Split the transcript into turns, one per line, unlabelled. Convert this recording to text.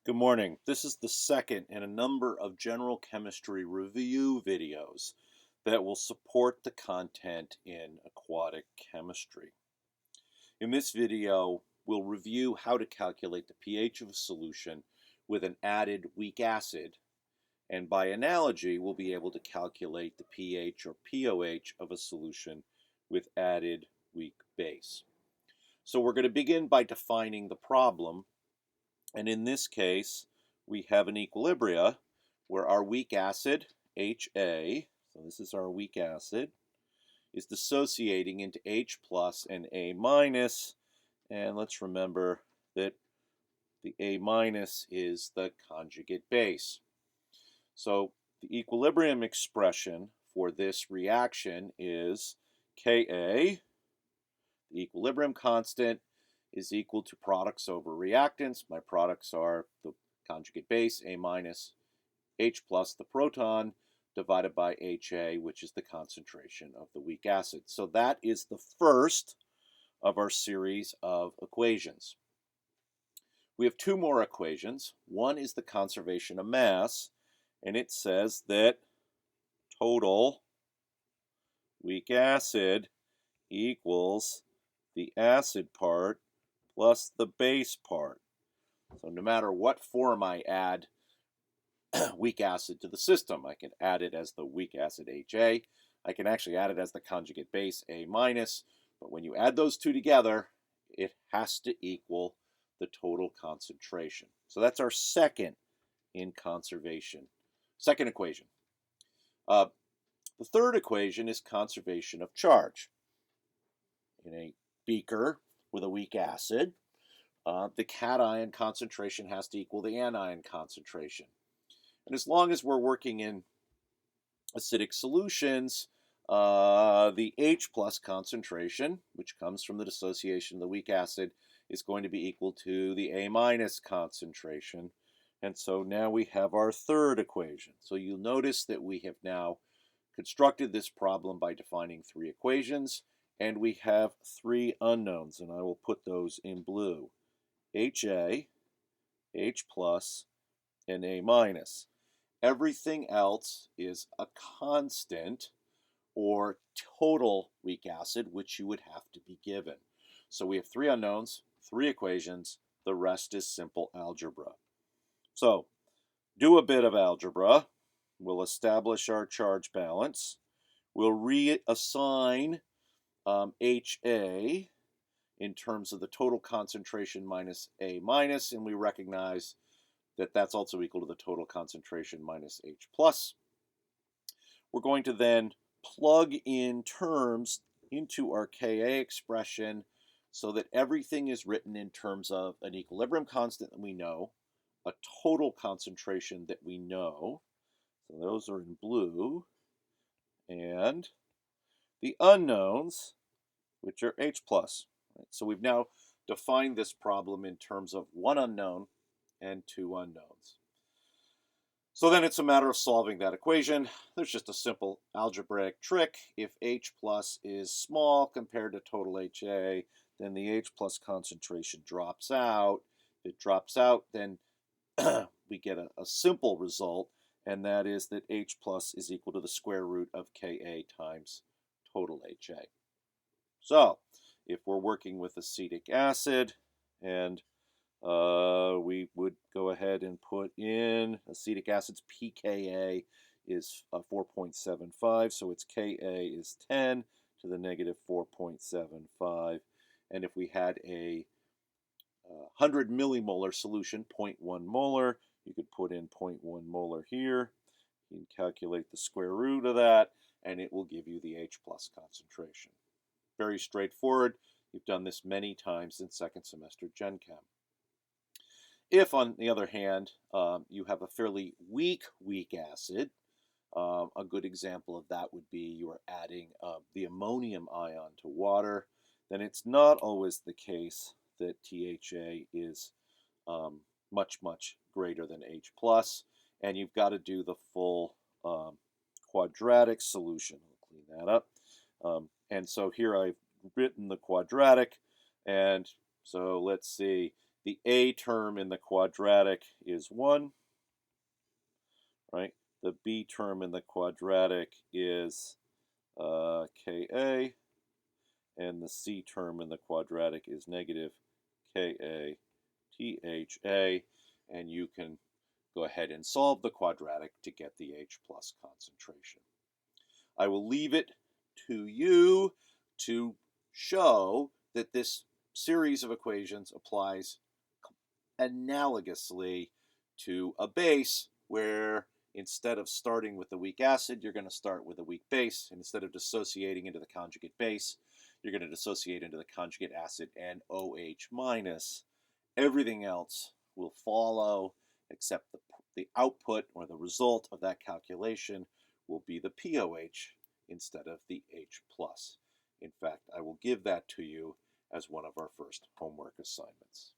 Good morning. This is the second in a number of general chemistry review videos that will support the content in aquatic chemistry. In this video, we'll review how to calculate the pH of a solution with an added weak acid, and by analogy, we'll be able to calculate the pH or pOH of a solution with added weak base. So we're going to begin by defining the problem. And in this case, we have an equilibria where our weak acid, HA, so this is our weak acid, is dissociating into H plus and A minus. And let's remember that the A minus is the conjugate base. So the equilibrium expression for this reaction is Ka, the equilibrium constant, is equal to products over reactants. My products are the conjugate base, A minus, H plus, the proton, divided by HA, which is the concentration of the weak acid. So that is the first of our series of equations. We have two more equations. One is the conservation of mass, and it says that total weak acid equals the acid part plus the base part. So no matter what form I add weak acid to the system, I can add it as the weak acid HA. I can actually add it as the conjugate base A minus. But when you add those two together, it has to equal the total concentration. So that's our second in conservation. Second equation. The third equation is conservation of charge. In a beaker with a weak acid, the cation concentration has to equal the anion concentration. And as long as we're working in acidic solutions, the H plus concentration, which comes from the dissociation of the weak acid, is going to be equal to the A minus concentration. And so now we have our third equation. So you'll notice that we have now constructed this problem by defining three equations, and we have three unknowns, and I will put those in blue. HA, H plus, and A minus. Everything else is a constant or total weak acid, which you would have to be given. So we have three unknowns, three equations. The rest is simple algebra. So do a bit of algebra. We'll establish our charge balance. We'll reassign HA in terms of the total concentration minus A minus, and we recognize that that's also equal to the total concentration minus H plus. We're going to then plug in terms into our Ka expression so that everything is written in terms of an equilibrium constant that we know, a total concentration that we know, so those are in blue, and the unknowns, which are H plus. Right? So we've now defined this problem in terms of one unknown and two unknowns. So then it's a matter of solving that equation. There's just a simple algebraic trick. If H plus is small compared to total HA, then the H plus concentration drops out. If it drops out, then we get a simple result, and that is that H plus is equal to the square root of Ka times total HA. So if we're working with acetic acid, and we would go ahead and put in acetic acid's pKa is 4.75, so its Ka is 10 to the negative 4.75. And if we had a 100 millimolar solution, 0.1 molar, you could put in 0.1 molar here. You can calculate the square root of that, and it will give you the H plus concentration. Very straightforward. You've done this many times in second semester Gen Chem. If, on the other hand, you have a fairly weak acid, a good example of that would be you are adding the ammonium ion to water, then it's not always the case that THA is much, much greater than H plus, and you've got to do the full quadratic solution. I'll clean that up. And so here I've written the quadratic, and so let's see. The A term in the quadratic is 1, right? The B term in the quadratic is Ka, and the C term in the quadratic is negative Ka THA, and you can go ahead and solve the quadratic to get the H plus concentration. I will leave it to you to show that this series of equations applies analogously to a base where instead of starting with a weak acid, you're going to start with a weak base. And instead of dissociating into the conjugate base, you're going to dissociate into the conjugate acid and OH minus. Everything else will follow except the output or the result of that calculation will be the POH instead of the H plus. In fact, I will give that to you as one of our first homework assignments.